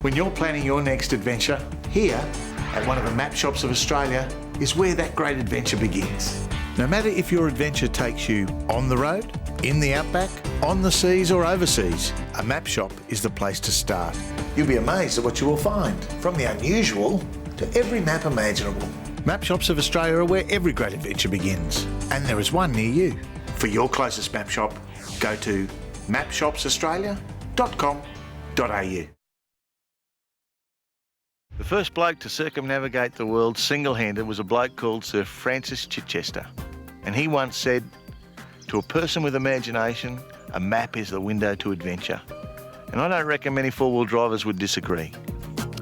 When you're planning your next adventure, here at one of the map shops of Australia is where that great adventure begins. No matter if your adventure takes you on the road, in the outback, on the seas or overseas, a map shop is the place to start. You'll be amazed at what you will find, from the unusual to every map imaginable. Map shops of Australia are where every great adventure begins, and there is one near you. For your closest map shop, go to mapshopsaustralia.com.au. The first bloke to circumnavigate the world single-handed was a bloke called Sir Francis Chichester. And he once said, "To a person with imagination, a map is the window to adventure." And I don't reckon many four-wheel drivers would disagree.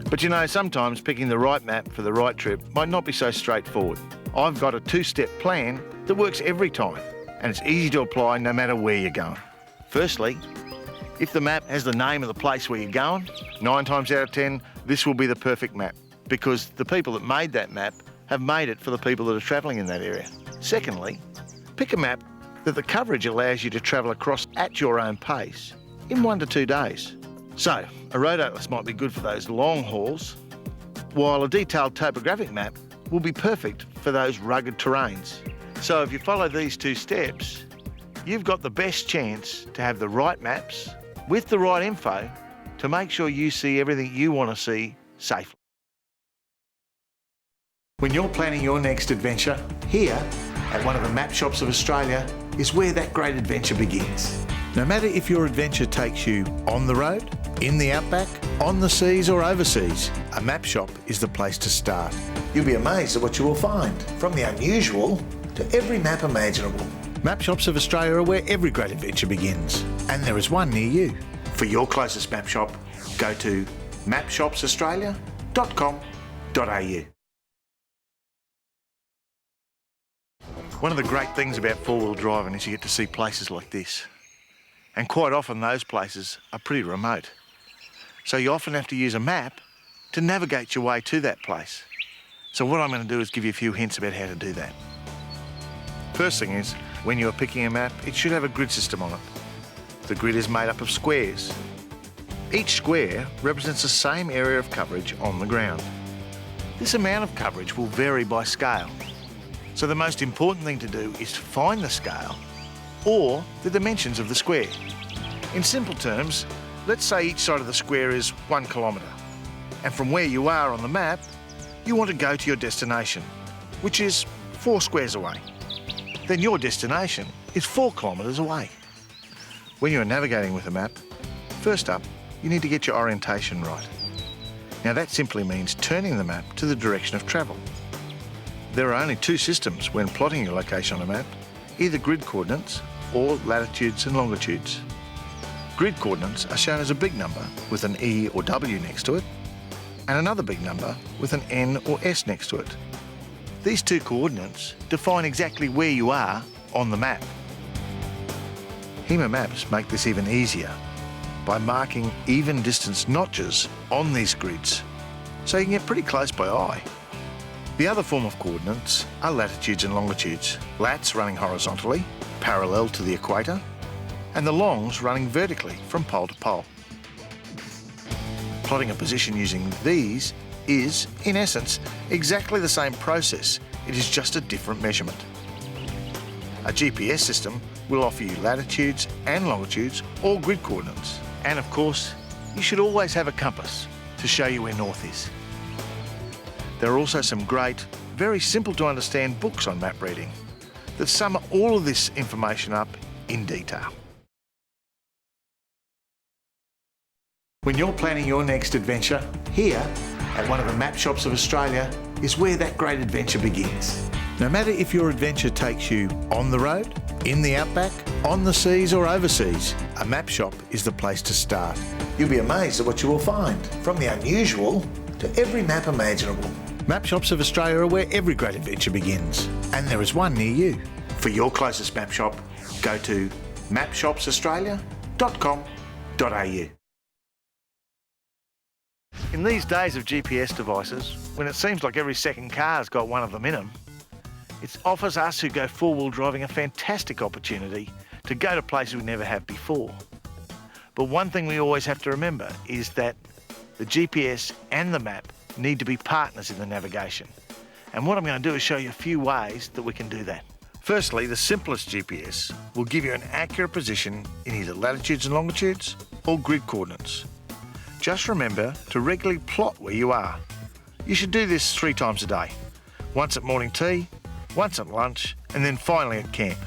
But you know, sometimes picking the right map for the right trip might not be so straightforward. I've got a two-step plan that works every time, and it's easy to apply no matter where you're going. Firstly, if the map has the name of the place where you're going, 9 times out of 10, this will be the perfect map, because the people that made that map have made it for the people that are travelling in that area. Secondly, pick a map that the coverage allows you to travel across at your own pace in 1 to 2 days. So, a road atlas might be good for those long hauls, while a detailed topographic map will be perfect for those rugged terrains. So if you follow these 2 steps, you've got the best chance to have the right maps with the right info to make sure you see everything you want to see safely. When you're planning your next adventure, here at one of the map shops of Australia is where that great adventure begins. No matter if your adventure takes you on the road, in the outback, on the seas or overseas, a map shop is the place to start. You'll be amazed at what you will find, from the unusual to every map imaginable. Map shops of Australia are where every great adventure begins, and there is one near you. For your closest map shop, go to mapshopsaustralia.com.au. One of the great things about four-wheel driving is you get to see places like this. And quite often those places are pretty remote. So you often have to use a map to navigate your way to that place. So what I'm going to do is give you a few hints about how to do that. First thing is, when you're picking a map, it should have a grid system on it. The grid is made up of squares. Each square represents the same area of coverage on the ground. This amount of coverage will vary by scale. So the most important thing to do is to find the scale or the dimensions of the square. In simple terms, let's say each side of the square is 1 kilometre. And from where you are on the map, you want to go to your destination, which is 4 squares away. Then your destination is 4 kilometres away. When you're navigating with a map, first up, you need to get your orientation right. Now that simply means turning the map to the direction of travel. There are only 2 systems when plotting your location on a map, either grid coordinates or latitudes and longitudes. Grid coordinates are shown as a big number with an E or W next to it, and another big number with an N or S next to it. These 2 coordinates define exactly where you are on the map. Hema maps make this even easier by marking even distance notches on these grids, so you can get pretty close by eye. The other form of coordinates are latitudes and longitudes, lats running horizontally, parallel to the equator, and the longs running vertically from pole to pole. Plotting a position using these is, in essence, exactly the same process. It is just a different measurement. A GPS system will offer you latitudes and longitudes or grid coordinates. And of course, you should always have a compass to show you where north is. There are also some great, very simple to understand books on map reading that sum all of this information up in detail. When you're planning your next adventure, here at one of the map shops of Australia is where that great adventure begins. No matter if your adventure takes you on the road, in the outback, on the seas or overseas, a map shop is the place to start. You'll be amazed at what you will find, from the unusual to every map imaginable. Map shops of Australia are where every great adventure begins, and there is one near you. For your closest map shop, go to mapshopsaustralia.com.au. In these days of GPS devices, when it seems like every second car's got one of them in them, it offers us who go four-wheel driving a fantastic opportunity to go to places we never have before. But one thing we always have to remember is that the GPS and the map need to be partners in the navigation. And what I'm going to do is show you a few ways that we can do that. Firstly, the simplest GPS will give you an accurate position in either latitudes and longitudes or grid coordinates. Just remember to regularly plot where you are. You should do this 3 times a day. Once at morning tea, once at lunch, and then finally at camp.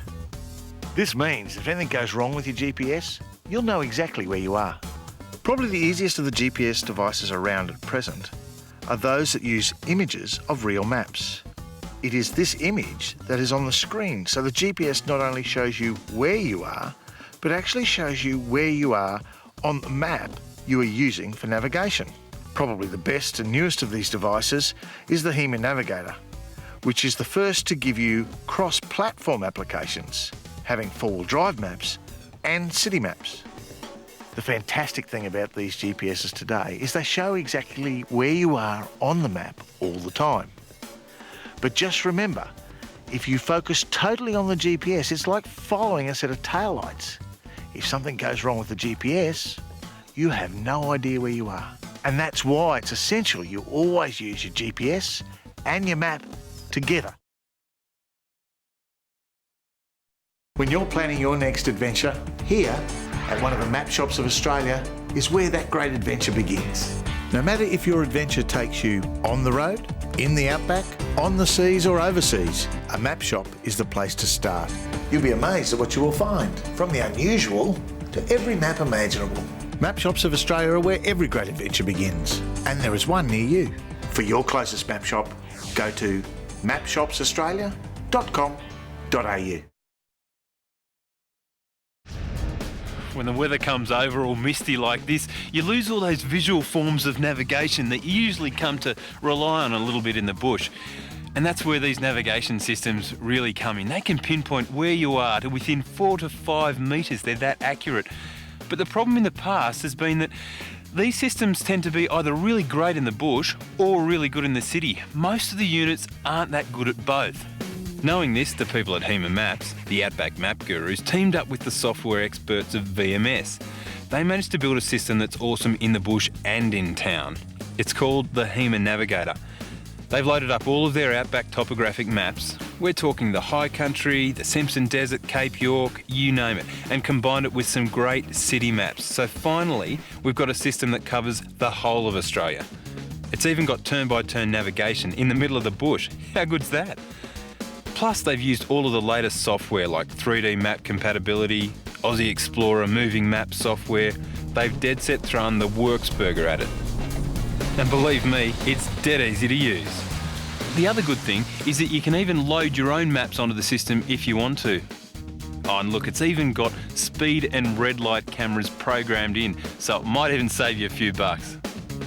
This means if anything goes wrong with your GPS, you'll know exactly where you are. Probably the easiest of the GPS devices around at present are those that use images of real maps. It is this image that is on the screen, so the GPS not only shows you where you are, but actually shows you where you are on the map you are using for navigation. Probably the best and newest of these devices is the Hema Navigator, which is the first to give you cross-platform applications, having four-wheel drive maps and city maps. The fantastic thing about these GPSs today is they show exactly where you are on the map all the time. But just remember, if you focus totally on the GPS, it's like following a set of taillights. If something goes wrong with the GPS, you have no idea where you are. And that's why it's essential you always use your GPS and your map together. When you're planning your next adventure, here at one of the map shops of Australia is where that great adventure begins. No matter if your adventure takes you on the road, in the outback, on the seas or overseas, a map shop is the place to start. You'll be amazed at what you will find, from the unusual to every map imaginable. Map shops of Australia are where every great adventure begins, and there is one near you. For your closest map shop, go to mapshopsaustralia.com.au. When the weather comes over all misty like this, you lose all those visual forms of navigation that you usually come to rely on a little bit in the bush. And that's where these navigation systems really come in. They can pinpoint where you are to within 4 to 5 metres. They're that accurate. But the problem in the past has been that these systems tend to be either really great in the bush or really good in the city. Most of the units aren't that good at both. Knowing this, the people at Hema Maps, the Outback Map Gurus, teamed up with the software experts of VMS. They managed to build a system that's awesome in the bush and in town. It's called the Hema Navigator. They've loaded up all of their outback topographic maps. We're talking the high country, the Simpson Desert, Cape York, you name it, and combined it with some great city maps. So finally, we've got a system that covers the whole of Australia. It's even got turn-by-turn navigation in the middle of the bush. How good's that? Plus, they've used all of the latest software like 3D map compatibility, Aussie Explorer moving map software. They've dead set thrown the Worksburger at it. And believe me, it's dead easy to use. The other good thing is that you can even load your own maps onto the system if you want to. Oh, and look, it's even got speed and red light cameras programmed in, so it might even save you a few bucks.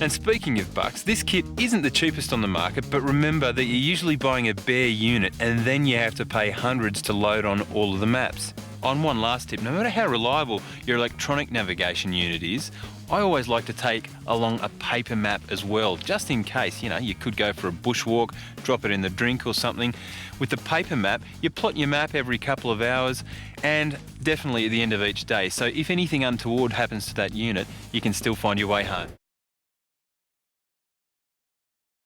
And speaking of bucks, this kit isn't the cheapest on the market, but remember that you're usually buying a bare unit and then you have to pay hundreds to load on all of the maps. On one last tip, no matter how reliable your electronic navigation unit is, I always like to take along a paper map as well, just in case, you could go for a bushwalk, drop it in the drink or something. With the paper map, you plot your map every couple of hours and definitely at the end of each day. So if anything untoward happens to that unit, you can still find your way home.